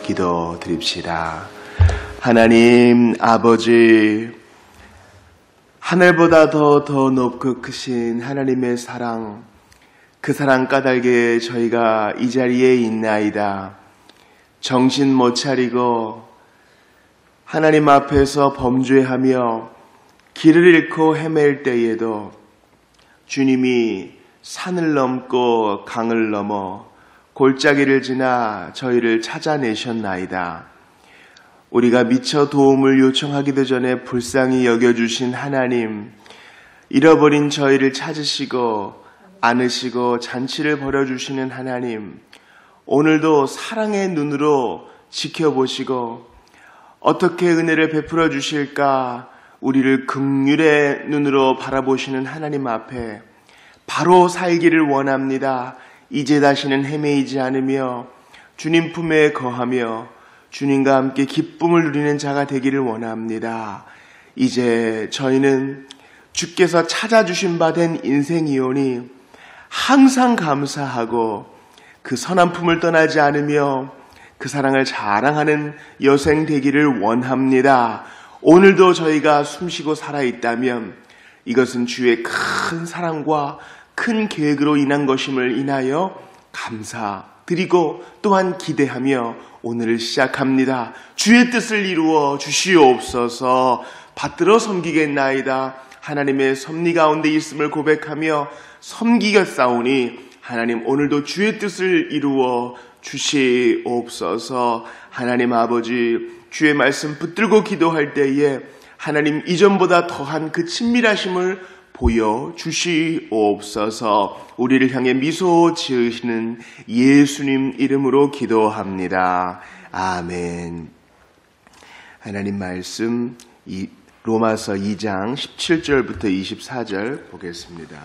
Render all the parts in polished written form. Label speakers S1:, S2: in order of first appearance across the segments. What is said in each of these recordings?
S1: 기도드립시다. 하나님 아버지, 하늘보다 더 높고 크신 하나님의 사랑, 그 사랑 까닭에 저희가 이 자리에 있나이다. 정신 못 차리고 하나님 앞에서 범죄하며 길을 잃고 헤맬 때에도 주님이 산을 넘고 강을 넘어 골짜기를 지나 저희를 찾아내셨나이다. 우리가 미처 도움을 요청하기도 전에 불쌍히 여겨주신 하나님, 잃어버린 저희를 찾으시고 안으시고 잔치를 벌여주시는 하나님, 오늘도 사랑의 눈으로 지켜보시고 어떻게 은혜를 베풀어 주실까 우리를 긍휼의 눈으로 바라보시는 하나님 앞에 바로 살기를 원합니다. 이제 다시는 헤매이지 않으며 주님 품에 거하며 주님과 함께 기쁨을 누리는 자가 되기를 원합니다. 이제 저희는 주께서 찾아주신 바 된 인생이오니 항상 감사하고 그 선한 품을 떠나지 않으며 그 사랑을 자랑하는 여생 되기를 원합니다. 오늘도 저희가 숨쉬고 살아있다면 이것은 주의 큰 사랑과 큰 계획으로 인한 것임을 인하여 감사드리고 또한 기대하며 오늘을 시작합니다. 주의 뜻을 이루어 주시옵소서. 받들어 섬기겠나이다. 하나님의 섭리 가운데 있음을 고백하며 섬기겠사오니 하나님 오늘도 주의 뜻을 이루어 주시옵소서. 하나님 아버지, 주의 말씀 붙들고 기도할 때에 하나님 이전보다 더한 그 친밀하심을 보여주시옵소서. 우리를 향해 미소 지으시는 예수님 이름으로 기도합니다. 아멘. 하나님 말씀 로마서 2장 17절부터 24절 보겠습니다.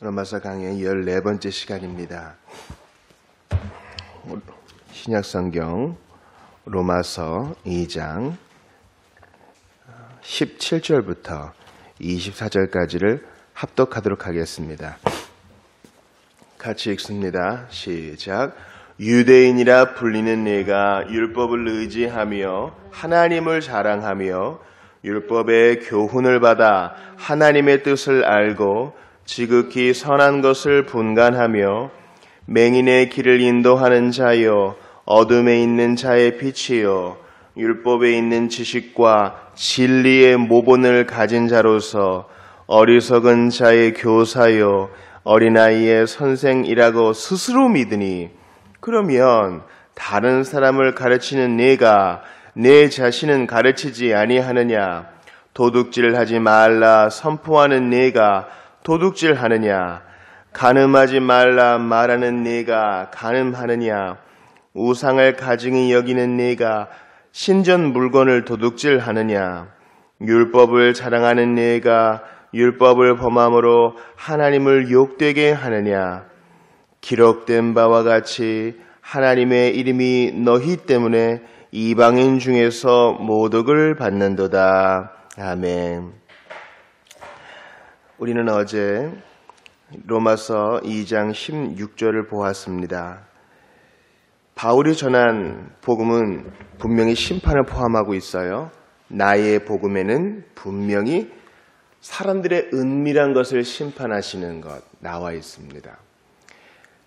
S1: 로마서 강의 14번째 시간입니다. 신약성경 로마서 2장 17절부터 24절까지를 합독하도록 하겠습니다. 같이 읽습니다. 시작. 유대인이라 불리는 내가 율법을 의지하며 하나님을 자랑하며 율법의 교훈을 받아 하나님의 뜻을 알고 지극히 선한 것을 분간하며 맹인의 길을 인도하는 자여 어둠에 있는 자의 빛이요 율법에 있는 지식과 진리의 모본을 가진 자로서 어리석은 자의 교사요 어린아이의 선생이라고 스스로 믿으니 그러면 다른 사람을 가르치는 네가 내 자신은 가르치지 아니하느냐? 도둑질하지 말라 선포하는 네가 도둑질하느냐? 간음하지 말라 말하는 네가 간음하느냐? 우상을 가증히 여기는 네가 신전 물건을 도둑질하느냐? 율법을 자랑하는 네가 율법을 범함으로 하나님을 욕되게 하느냐? 기록된 바와 같이 하나님의 이름이 너희 때문에 이방인 중에서 모독을 받는도다. 아멘. 우리는 어제 로마서 2장 16절을 보았습니다. 바울이 전한 복음은 분명히 심판을 포함하고 있어요. 나의 복음에는 분명히 사람들의 은밀한 것을 심판하시는 것 나와 있습니다.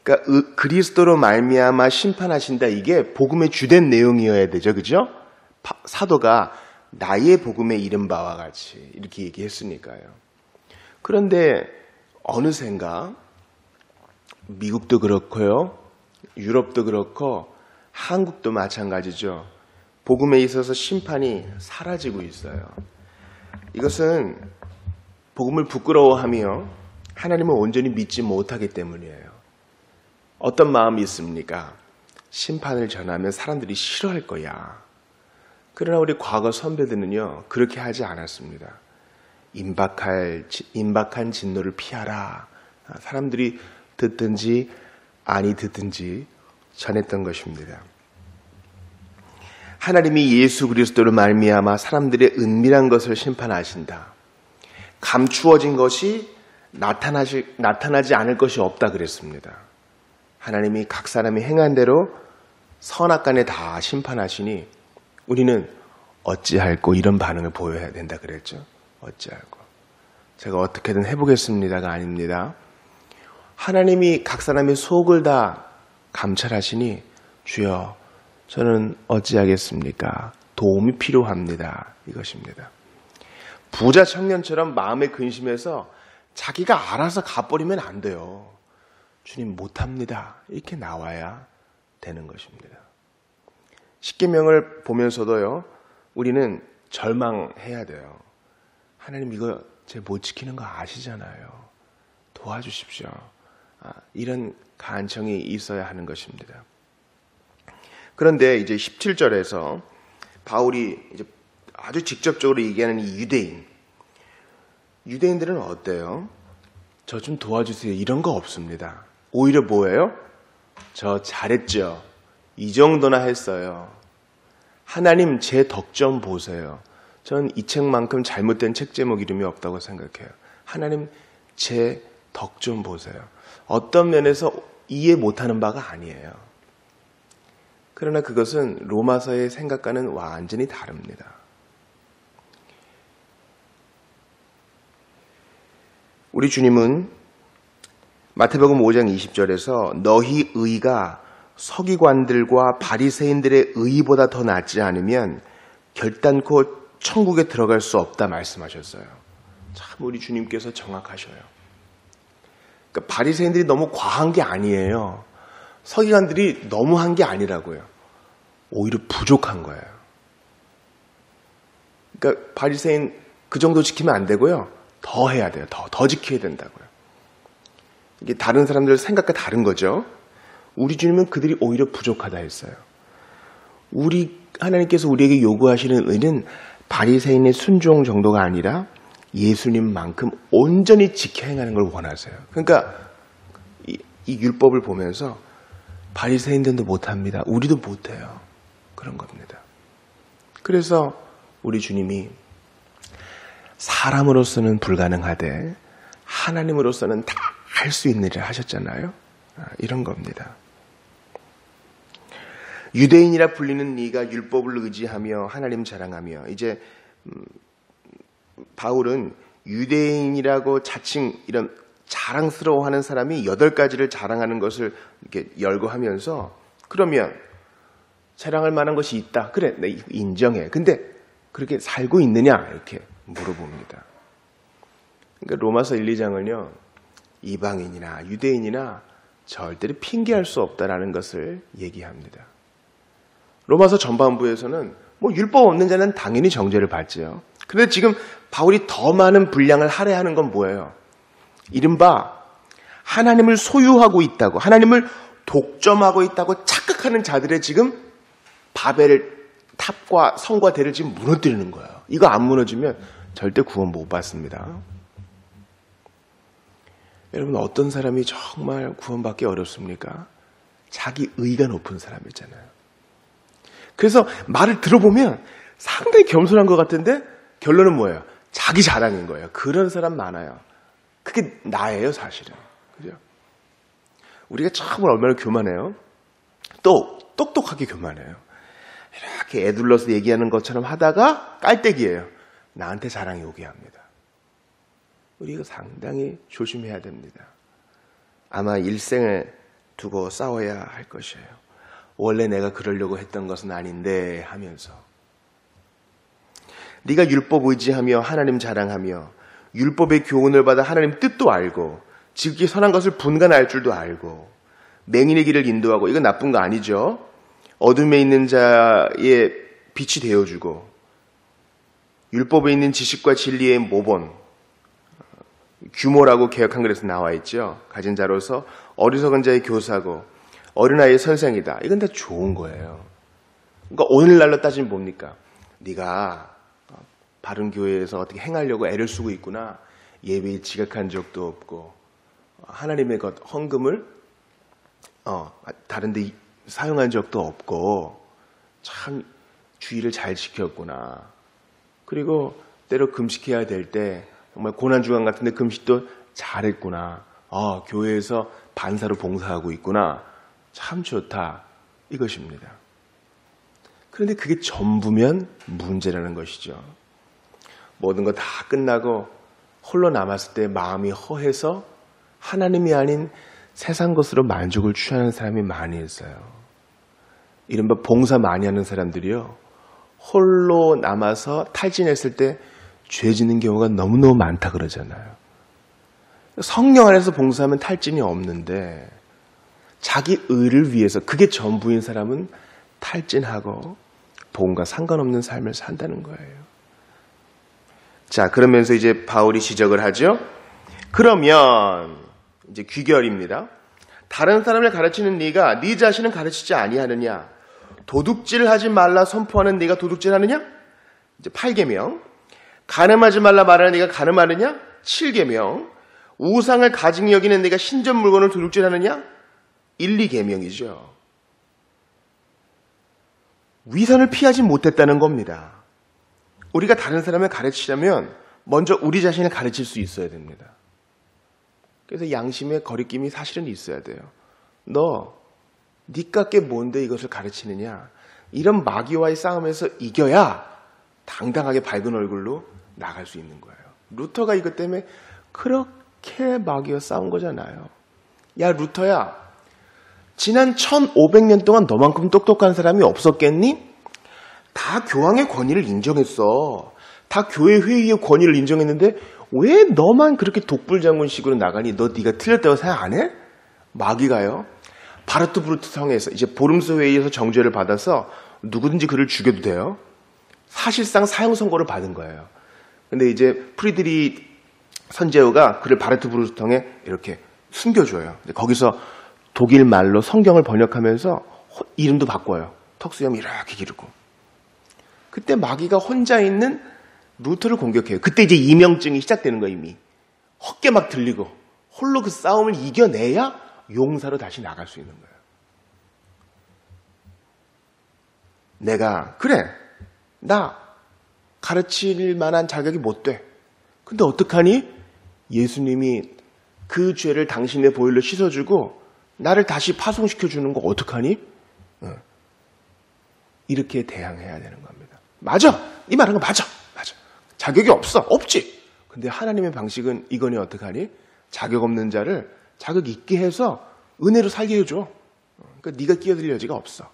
S1: 그러니까 그리스도로 말미암아 심판하신다. 이게 복음의 주된 내용이어야 되죠. 그죠? 사도가 나의 복음에 이른 바와 같이 이렇게 얘기했으니까요. 그런데 어느샌가 미국도 그렇고요. 유럽도 그렇고 한국도 마찬가지죠. 복음에 있어서 심판이 사라지고 있어요. 이것은 복음을 부끄러워하며 하나님을 온전히 믿지 못하기 때문이에요. 어떤 마음이 있습니까? 심판을 전하면 사람들이 싫어할 거야. 그러나 우리 과거 선배들은요, 그렇게 하지 않았습니다. 임박한 진노를 피하라. 사람들이 듣든지 아니 듣든지 전했던 것입니다. 하나님이 예수 그리스도를 말미암아 사람들의 은밀한 것을 심판하신다. 감추어진 것이 나타나지 않을 것이 없다 그랬습니다. 하나님이 각 사람이 행한 대로 선악간에 다 심판하시니 우리는 어찌할꼬 이런 반응을 보여야 된다 그랬죠. 어찌할꼬. 제가 어떻게든 해보겠습니다가 아닙니다. 하나님이 각 사람의 속을 다 감찰하시니 주여 저는 어찌하겠습니까? 도움이 필요합니다. 이것입니다. 부자 청년처럼 마음에 근심해서 자기가 알아서 가버리면 안 돼요. 주님 못합니다. 이렇게 나와야 되는 것입니다. 십계명을 보면서도요. 우리는 절망해야 돼요. 하나님 이거 제 못 지키는 거 아시잖아요. 도와주십시오. 이런 간청이 있어야 하는 것입니다. 그런데 이제 17절에서 바울이 이제 아주 직접적으로 얘기하는 이 유대인들은 어때요? 저 좀 도와주세요. 이런 거 없습니다. 오히려 뭐예요? 저 잘했죠. 이 정도나 했어요. 하나님 제 덕 좀 보세요. 전 이 책만큼 잘못된 책 제목 이름이 없다고 생각해요. 하나님 제 덕 좀 보세요. 어떤 면에서 이해 못하는 바가 아니에요. 그러나 그것은 로마서의 생각과는 완전히 다릅니다. 우리 주님은 마태복음 5장 20절에서 너희 의가 서기관들과 바리새인들의 의보다 더 낫지 않으면 결단코 천국에 들어갈 수 없다 말씀하셨어요. 참 우리 주님께서 정확하셔요. 그러니까 바리새인들이 너무 과한 게 아니에요. 서기관들이 너무 한 게 아니라고요. 오히려 부족한 거예요. 그러니까 바리새인 그 정도 지키면 안 되고요. 더 해야 돼요. 더 지켜야 된다고요. 이게 다른 사람들 생각과 다른 거죠. 우리 주님은 그들이 오히려 부족하다 했어요. 하나님께서 우리에게 요구하시는 의는 바리새인의 순종 정도가 아니라 예수님만큼 온전히 지켜 행하는 걸 원하세요. 그러니까 이 율법을 보면서 바리새인들도 못합니다. 우리도 못해요. 그런 겁니다. 그래서 우리 주님이 사람으로서는 불가능하되 하나님으로서는 다 할 수 있는 일을 하셨잖아요. 이런 겁니다. 유대인이라 불리는 네가 율법을 의지하며 하나님 자랑하며 이제 바울은 유대인이라고 자칭 이런 자랑스러워하는 사람이 8가지를 자랑하는 것을 이렇게 열거하면서 그러면 자랑할 만한 것이 있다. 그래, 내 인정해. 근데 그렇게 살고 있느냐? 이렇게 물어봅니다. 그러니까 로마서 1, 2장은요. 이방인이나 유대인이나 절대로 핑계할 수 없다라는 것을 얘기합니다. 로마서 전반부에서는 율법 없는 자는 당연히 정죄를 받지요. 그런데 지금 바울이 더 많은 분량을 할애하는 건 뭐예요? 이른바 하나님을 소유하고 있다고, 하나님을 독점하고 있다고 착각하는 자들의 지금 바벨 탑과 성과 대를 지금 무너뜨리는 거예요. 이거 안 무너지면 절대 구원 못 받습니다. 여러분 어떤 사람이 정말 구원받기 어렵습니까? 자기 의가 높은 사람 있잖아요. 그래서 말을 들어보면 상당히 겸손한 것 같은데 결론은 뭐예요? 자기 자랑인 거예요. 그런 사람 많아요. 그게 나예요, 사실은. 그죠? 우리가 참 얼마나 교만해요? 또 똑똑하게 교만해요. 이렇게 애둘러서 얘기하는 것처럼 하다가 깔때기예요. 나한테 자랑이 오게 합니다. 우리가 상당히 조심해야 됩니다. 아마 일생을 두고 싸워야 할 것이에요. 원래 내가 그러려고 했던 것은 아닌데 하면서 네가 율법 의지하며 하나님 자랑하며 율법의 교훈을 받아 하나님 뜻도 알고 지극히 선한 것을 분간할 줄도 알고 맹인의 길을 인도하고 이건 나쁜 거 아니죠. 어둠에 있는 자의 빛이 되어주고 율법에 있는 지식과 진리의 모본 규모라고 개역 한글에서 나와 있죠. 가진 자로서 어리석은 자의 교사고 어린아이의 선생이다. 이건 다 좋은 거예요. 그러니까 오늘날로 따지면 뭡니까? 네가 바른 교회에서 어떻게 행하려고 애를 쓰고 있구나. 예배에 지각한 적도 없고 하나님의 것 헌금을 다른 데 사용한 적도 없고 참 주의를 잘 지켰구나. 그리고 때로 금식해야 될 때 정말 고난주간 같은데 금식도 잘했구나. 교회에서 반사로 봉사하고 있구나. 참 좋다. 이것입니다. 그런데 그게 전부면 문제라는 것이죠. 모든 거 다 끝나고 홀로 남았을 때 마음이 허해서 하나님이 아닌 세상 것으로 만족을 취하는 사람이 많이 있어요. 이른바 봉사 많이 하는 사람들이요. 홀로 남아서 탈진했을 때 죄 짓는 경우가 너무너무 많다 그러잖아요. 성령 안에서 봉사하면 탈진이 없는데 자기 의를 위해서 그게 전부인 사람은 탈진하고 복음과 상관없는 삶을 산다는 거예요. 자, 그러면서 이제 바울이 지적을 하죠. 그러면 이제 귀결입니다. 다른 사람을 가르치는 네가 네 자신은 가르치지 아니하느냐? 도둑질하지 말라 선포하는 네가 도둑질하느냐? 이제 8계명. 간음하지 말라 말하는 네가 간음하느냐? 7계명. 우상을 가증히 여기는 네가 신전 물건을 도둑질하느냐? 1, 2계명이죠. 위선을 피하지 못했다는 겁니다. 우리가 다른 사람을 가르치려면 먼저 우리 자신을 가르칠 수 있어야 됩니다. 그래서 양심의 거리낌이 사실은 있어야 돼요. 너 니깎게 뭔데 이것을 가르치느냐? 이런 마귀와의 싸움에서 이겨야 당당하게 밝은 얼굴로 나갈 수 있는 거예요. 루터가 이것 때문에 그렇게 마귀와 싸운 거잖아요. 야, 루터야, 지난 1500년 동안 너만큼 똑똑한 사람이 없었겠니? 다 교황의 권위를 인정했어. 다 교회 회의의 권위를 인정했는데 왜 너만 그렇게 독불장군식으로 나가니? 너 네가 틀렸다고 생각 안 해? 마귀가요. 바르트 브루트 성에서 이제 보름스 회의에서 정죄를 받아서 누구든지 그를 죽여도 돼요. 사실상 사형 선고를 받은 거예요. 근데 이제 프리드리 선제후가 그를 바르트 브루트 성에 이렇게 숨겨줘요. 거기서 독일 말로 성경을 번역하면서 이름도 바꿔요. 턱수염 이렇게 기르고. 그때 마귀가 혼자 있는 루터를 공격해요. 그때 이제 이명증이 시작되는 거예요, 이미. 헛게 막 들리고 홀로 그 싸움을 이겨내야 용사로 다시 나갈 수 있는 거예요. 내가 그래, 나 가르칠 만한 자격이 못 돼. 근데 어떡하니? 예수님이 그 죄를 당신의 보혈로 씻어주고 나를 다시 파송시켜주는 거 어떡하니? 이렇게 대항해야 되는 겁니다. 맞아! 네 말한 거 맞아! 맞아. 자격이 없어! 없지! 근데 하나님의 방식은 이거니 어떡하니? 자격 없는 자를 자격 있게 해서 은혜로 살게 해줘. 그러니까 네가 끼어들 여지가 없어.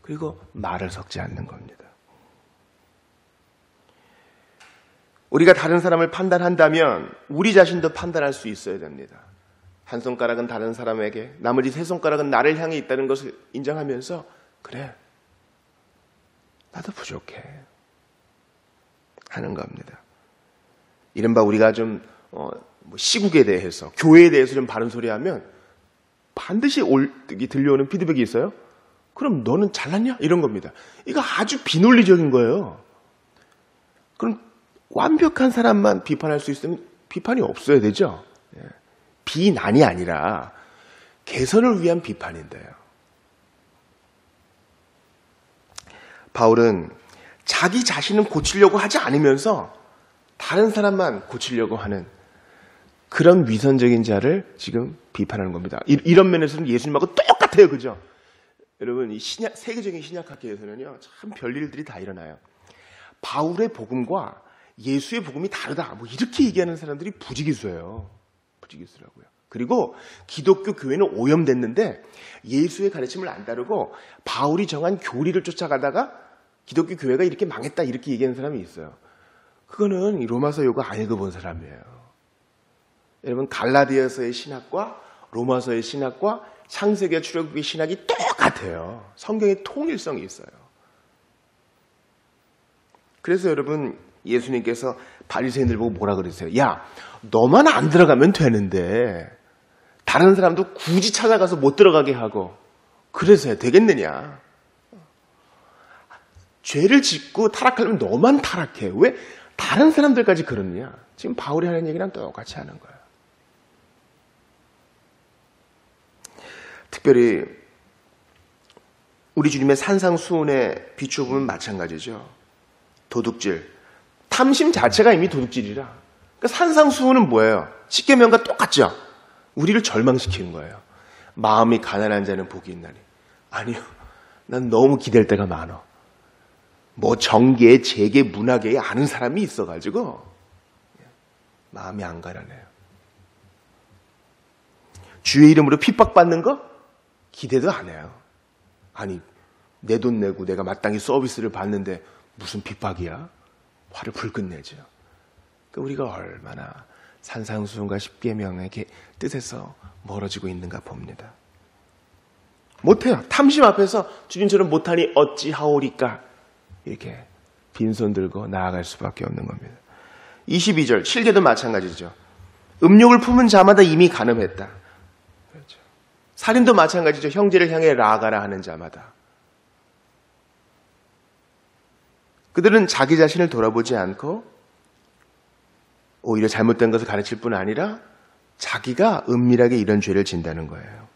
S1: 그리고 말을 섞지 않는 겁니다. 우리가 다른 사람을 판단한다면 우리 자신도 판단할 수 있어야 됩니다. 한 손가락은 다른 사람에게, 나머지 세 손가락은 나를 향해 있다는 것을 인정하면서 그래, 나도 부족해 하는 겁니다. 이른바 우리가 좀 시국에 대해서, 교회에 대해서 좀 바른 소리 하면 반드시 들려오는 피드백이 있어요. 그럼 너는 잘났냐? 이런 겁니다. 이거 아주 비논리적인 거예요. 그럼 완벽한 사람만 비판할 수 있으면 비판이 없어야 되죠. 비난이 아니라 개선을 위한 비판인데요. 바울은 자기 자신은 고치려고 하지 않으면서 다른 사람만 고치려고 하는 그런 위선적인 자를 지금 비판하는 겁니다. 이런 면에서는 예수님하고 똑같아요. 그죠? 여러분, 이 세계적인 신약학계에서는요, 참 별일들이 다 일어나요. 바울의 복음과 예수의 복음이 다르다. 뭐 이렇게 얘기하는 사람들이 부지기수예요. 부지기수라고요. 그리고 기독교 교회는 오염됐는데 예수의 가르침을 안 따르고 바울이 정한 교리를 쫓아가다가 기독교 교회가 이렇게 망했다. 이렇게 얘기하는 사람이 있어요. 그거는 로마서 요거 안 읽어본 사람이에요. 여러분, 갈라디아서의 신학과 로마서의 신학과 창세기와 출애굽기의 신학이 똑같아요. 성경의 통일성이 있어요. 그래서 여러분, 예수님께서 바리새인들 보고 뭐라 그러세요? 야, 너만 안 들어가면 되는데 다른 사람도 굳이 찾아가서 못 들어가게 하고 그래서야 되겠느냐? 죄를 짓고 타락하려면 너만 타락해. 왜 다른 사람들까지 그러느냐? 지금 바울이 하는 얘기랑 똑같이 하는 거예요. 특별히 우리 주님의 산상수훈에 비추어보면 마찬가지죠. 도둑질. 탐심 자체가 이미 도둑질이라. 그러니까 산상수훈은 뭐예요? 십계명과 똑같죠? 우리를 절망시키는 거예요. 마음이 가난한 자는 복이 있나니. 아니요. 난 너무 기댈 때가 많아. 뭐 정계, 재계, 문화계에 아는 사람이 있어가지고 마음이 안 가난해요. 주의 이름으로 핍박받는 거 기대도 안 해요. 아니, 내 돈 내고 내가 마땅히 서비스를 받는데 무슨 핍박이야? 화를 불끈 내죠. 그러니까 우리가 얼마나 산상수훈과 십계명의 뜻에서 멀어지고 있는가 봅니다. 못해요. 탐심 앞에서 주님처럼 못하니 어찌하오리까? 이렇게 빈손 들고 나아갈 수밖에 없는 겁니다. 22절, 실계도 마찬가지죠. 음욕을 품은 자마다 이미 간음했다. 그렇죠. 살인도 마찬가지죠. 형제를 향해 라가라 하는 자마다. 그들은 자기 자신을 돌아보지 않고 오히려 잘못된 것을 가르칠 뿐 아니라 자기가 은밀하게 이런 죄를 진다는 거예요.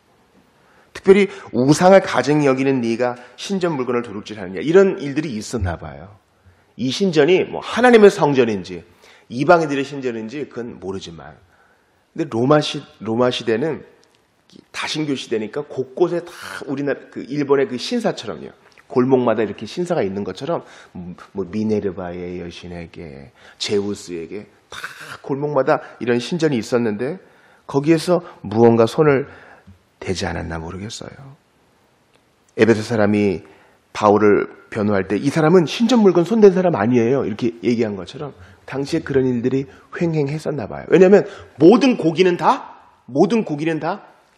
S1: 특별히 우상을 가증히 여기는 네가 신전 물건을 도둑질하느냐, 이런 일들이 있었나 봐요. 이 신전이 뭐 하나님의 성전인지 이방인들의 신전인지 그건 모르지만, 근데 로마 시대는 다신교 시대니까 곳곳에 다 우리나라 그 일본의 그 신사처럼요, 골목마다 이렇게 신사가 있는 것처럼 뭐 미네르바의 여신에게, 제우스에게 다 골목마다 이런 신전이 있었는데 거기에서 무언가 손을 대지 않았나 모르겠어요. 에베소 사람이 바울을 변호할 때 이 사람은 신전 물건 손댄 사람 아니에요, 이렇게 얘기한 것처럼 당시에 그런 일들이 횡행했었나 봐요. 왜냐하면 모든 고기는 다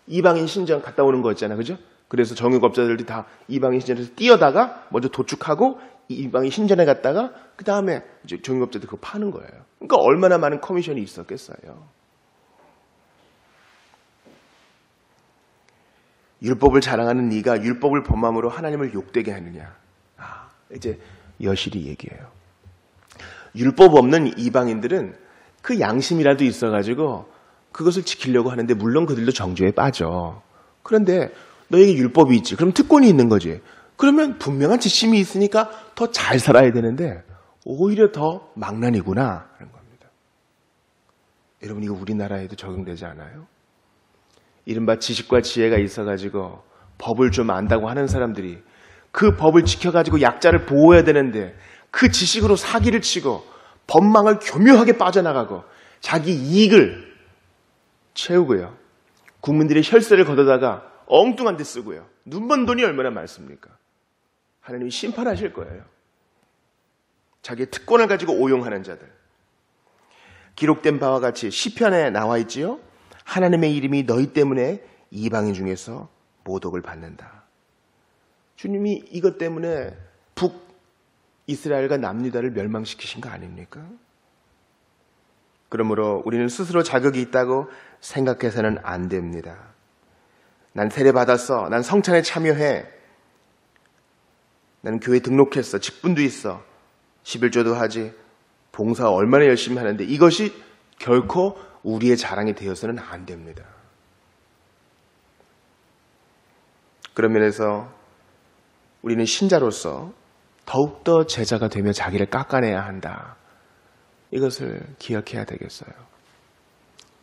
S1: 이방인 신전 갔다 오는 거였잖아요. 그죠? 그래서 정육업자들이 다 이방인 신전에서 뛰어다가 먼저 도축하고 이방인 신전에 갔다가 그 다음에 이제 정육업자들 그거 파는 거예요. 그러니까 얼마나 많은 커미션이 있었겠어요. 율법을 자랑하는 네가 율법을 범함으로 하나님을 욕되게 하느냐. 이제 여실히 얘기해요. 율법 없는 이방인들은 그 양심이라도 있어가지고 그것을 지키려고 하는데 물론 그들도 정죄에 빠져. 그런데 너에게 율법이 있지. 그럼 특권이 있는 거지. 그러면 분명한 지침이 있으니까 더 잘 살아야 되는데 오히려 더 망난이구나 하는 겁니다. 여러분, 이거 우리나라에도 적용되지 않아요? 이른바 지식과 지혜가 있어가지고 법을 좀 안다고 하는 사람들이 그 법을 지켜가지고 약자를 보호해야 되는데 그 지식으로 사기를 치고 법망을 교묘하게 빠져나가고 자기 이익을 채우고요. 국민들의 혈세를 걷어다가 엉뚱한 데 쓰고요. 눈먼 돈이 얼마나 많습니까? 하나님이 심판하실 거예요. 자기의 특권을 가지고 오용하는 자들. 기록된 바와 같이 시편에 나와 있지요. 하나님의 이름이 너희 때문에 이방인 중에서 모독을 받는다. 주님이 이것 때문에 북이스라엘과 남유다를 멸망시키신 거 아닙니까? 그러므로 우리는 스스로 자격이 있다고 생각해서는 안 됩니다. 난 세례 받았어. 난 성찬에 참여해. 나는 교회 등록했어. 직분도 있어. 11조도 하지. 봉사 얼마나 열심히 하는데 이것이 결코 우리의 자랑이 되어서는 안 됩니다. 그런 면에서 우리는 신자로서 더욱더 제자가 되며 자기를 깎아내야 한다. 이것을 기억해야 되겠어요.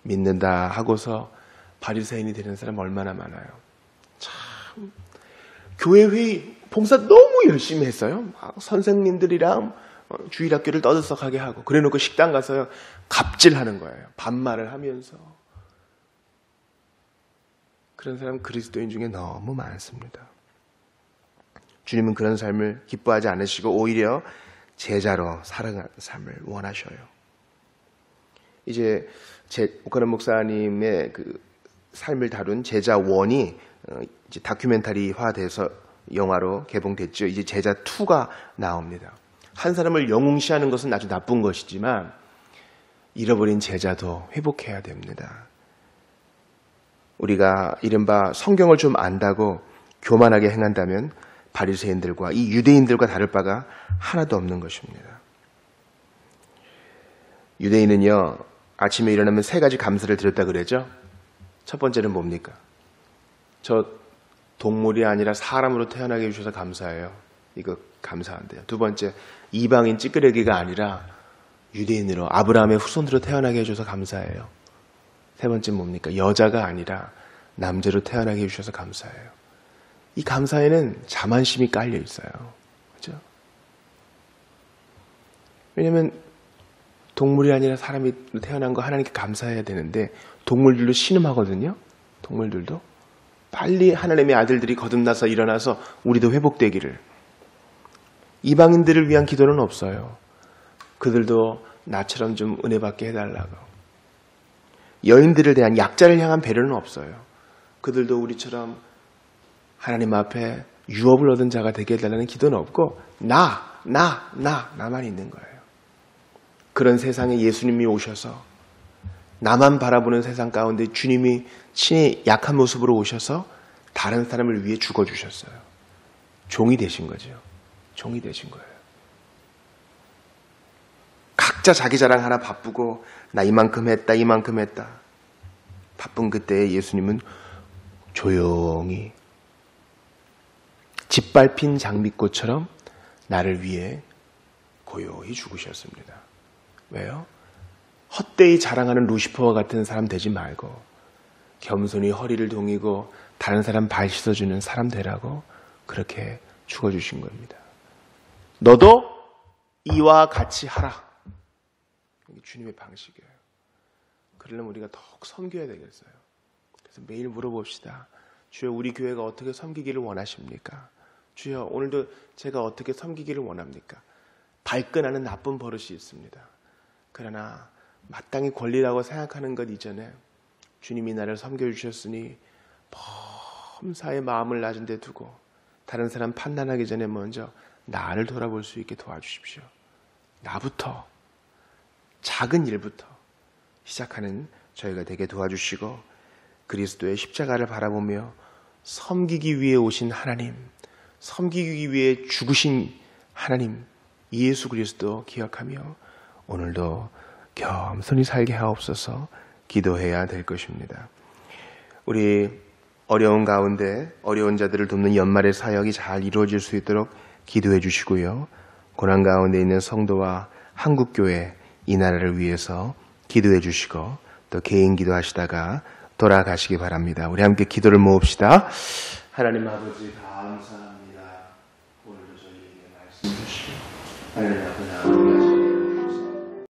S1: 믿는다 하고서 바리새인이 되는 사람 얼마나 많아요. 참, 교회 회의 봉사 너무 열심히 했어요. 막 선생님들이랑 주일학교를 떠들썩하게 하고 그래놓고 식당 가서요 갑질하는 거예요. 반말을 하면서. 그런 사람 그리스도인 중에 너무 많습니다. 주님은 그런 삶을 기뻐하지 않으시고 오히려 제자로 살아가는 삶을 원하셔요. 이제 오카는 목사님의 그 삶을 다룬 제자 1이 이제 다큐멘터리화돼서 영화로 개봉됐죠. 이제 제자 2가 나옵니다. 한 사람을 영웅시하는 것은 아주 나쁜 것이지만 잃어버린 제자도 회복해야 됩니다. 우리가 이른바 성경을 좀 안다고 교만하게 행한다면 바리새인들과 이 유대인들과 다를 바가 하나도 없는 것입니다. 유대인은요, 아침에 일어나면 3가지 감사를 드렸다 그러죠. 첫 번째는 뭡니까? 저 동물이 아니라 사람으로 태어나게 해주셔서 감사해요. 이거 감사한데요. 두 번째, 이방인 찌끄레기가 아니라 유대인으로 아브라함의 후손으로 태어나게 해줘서 감사해요. 세 번째 뭡니까? 여자가 아니라 남자로 태어나게 해주셔서 감사해요. 이 감사에는 자만심이 깔려 있어요. 그죠? 왜냐면 동물이 아니라 사람이 태어난 거 하나님께 감사해야 되는데 동물들도 신음하거든요. 동물들도 빨리 하나님의 아들들이 거듭나서 일어나서 우리도 회복되기를. 이방인들을 위한 기도는 없어요. 그들도 나처럼 좀 은혜 받게 해달라고. 여인들에 대한 약자를 향한 배려는 없어요. 그들도 우리처럼 하나님 앞에 유업을 얻은 자가 되게 해달라는 기도는 없고 나만 있는 거예요. 그런 세상에 예수님이 오셔서 나만 바라보는 세상 가운데 주님이 친히 약한 모습으로 오셔서 다른 사람을 위해 죽어주셨어요. 종이 되신 거죠. 종이 되신 거예요. 각자 자기 자랑 하나 바쁘고 나 이만큼 했다 이만큼 했다. 바쁜 그때에 예수님은 조용히 짓밟힌 장미꽃처럼 나를 위해 고요히 죽으셨습니다. 왜요? 헛되이 자랑하는 루시퍼와 같은 사람 되지 말고 겸손히 허리를 동이고 다른 사람 발 씻어주는 사람 되라고 그렇게 죽어주신 겁니다. 너도 이와 같이 하라. 이게 주님의 방식이에요. 그러려면 우리가 더욱 섬겨야 되겠어요. 그래서 매일 물어봅시다. 주여, 우리 교회가 어떻게 섬기기를 원하십니까? 주여, 오늘도 제가 어떻게 섬기기를 원합니까? 발끈하는 나쁜 버릇이 있습니다. 그러나 마땅히 권리라고 생각하는 것 이전에 주님이 나를 섬겨주셨으니 범사의 마음을 낮은 데 두고 다른 사람 판단하기 전에 먼저 나를 돌아볼 수 있게 도와주십시오. 나부터, 작은 일부터 시작하는 저희가 되게 도와주시고 그리스도의 십자가를 바라보며 섬기기 위해 오신 하나님, 섬기기 위해 죽으신 하나님 예수 그리스도 기억하며 오늘도 겸손히 살게 하옵소서 기도해야 될 것입니다. 우리 어려운 가운데 어려운 자들을 돕는 연말의 사역이 잘 이루어질 수 있도록 기도해 주시고요. 고난 가운데 있는 성도와 한국교회 이 나라를 위해서 기도해 주시고 또 개인 기도하시다가 돌아가시기 바랍니다. 우리 함께 기도를 모읍시다. 하나님 아버지 감사합니다. 오늘도 저희에게 말씀 주시고 하나님 아버지